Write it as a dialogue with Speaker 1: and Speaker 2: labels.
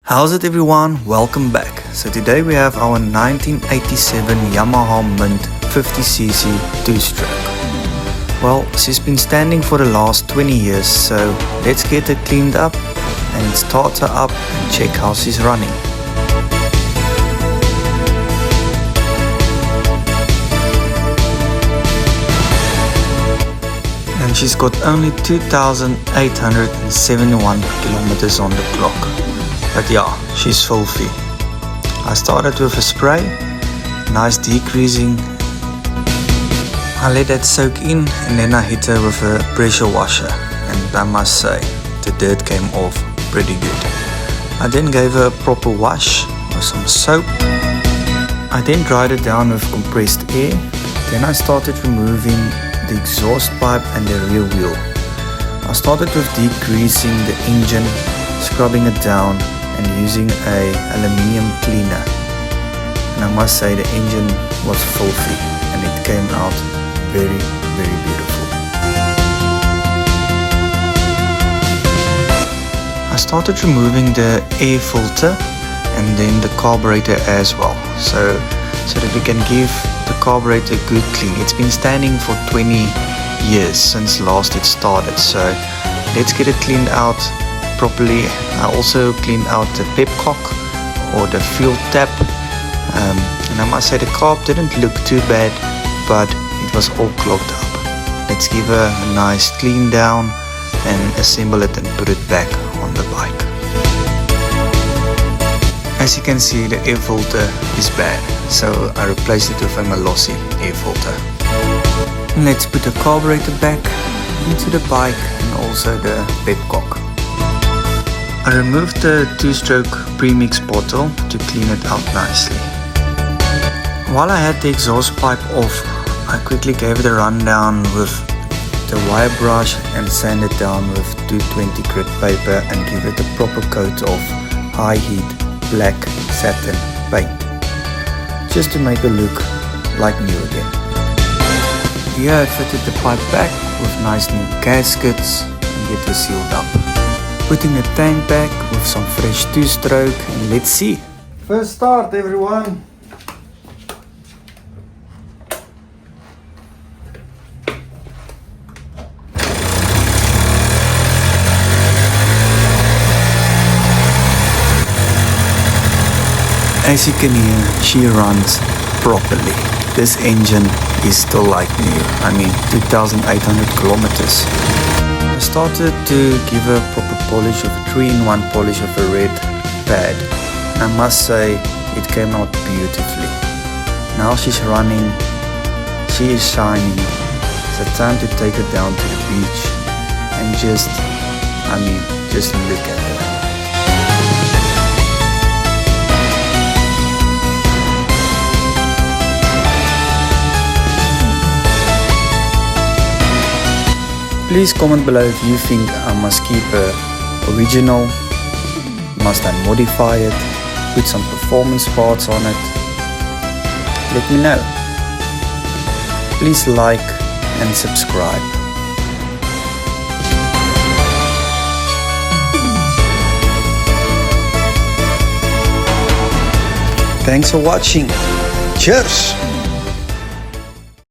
Speaker 1: How's it everyone? Welcome back. So today we have our 1987 Yamaha Mint 50cc 2-stroke. Well, she's been standing for the last 20 years, so let's get her cleaned up and start her up and check how she's running. And she's got only 2,871 kilometers on the clock. But yeah, she's filthy. I started with a spray, nice degreasing. I let that soak in and then I hit her with a pressure washer, and I must say, the dirt came off pretty good. I then gave her a proper wash with some soap. I then dried it down with compressed air. Then I started removing the exhaust pipe and the rear wheel. I started with degreasing the engine, scrubbing it down and using a aluminium cleaner. And I must say the engine was filthy and it came out very beautiful. I started removing the air filter and then the carburetor as well, so that we can give the carburetor a good clean. It's been standing for 20 years since last it started, so let's get it cleaned out properly. I also cleaned out the pepcock or the fuel tap, and I must say the carb didn't look too bad, but it was all clogged up. Let's give her a nice clean down and assemble it and put it back on the bike. As you can see, the air filter is bad, so I replaced it with a Malossi air filter. Let's put the carburetor back into the bike and also the pepcock. I removed the 2-stroke premix bottle to clean it out nicely. While I had the exhaust pipe off, I quickly gave it a rundown with the wire brush and sanded it down with 220 grit paper and give it a proper coat of high heat black satin paint, just to make it look like new again. Here I fitted the pipe back with nice new gaskets and get it sealed up. Putting the tank back with some fresh 2-stroke, and let's see. First start everyone. As you can hear, she runs properly. This engine is still like new. I mean 2,800 kilometers. I started to give her a proper polish of a 3-in-1 polish of a red pad. I must say it came out beautifully. Now she's running, she is shining. It's time to take her down to the beach and just look at her. Please comment below if you think I must keep her original, must I modify it, put some performance parts on it. Let me know. Please like and subscribe. Thanks for watching. Cheers!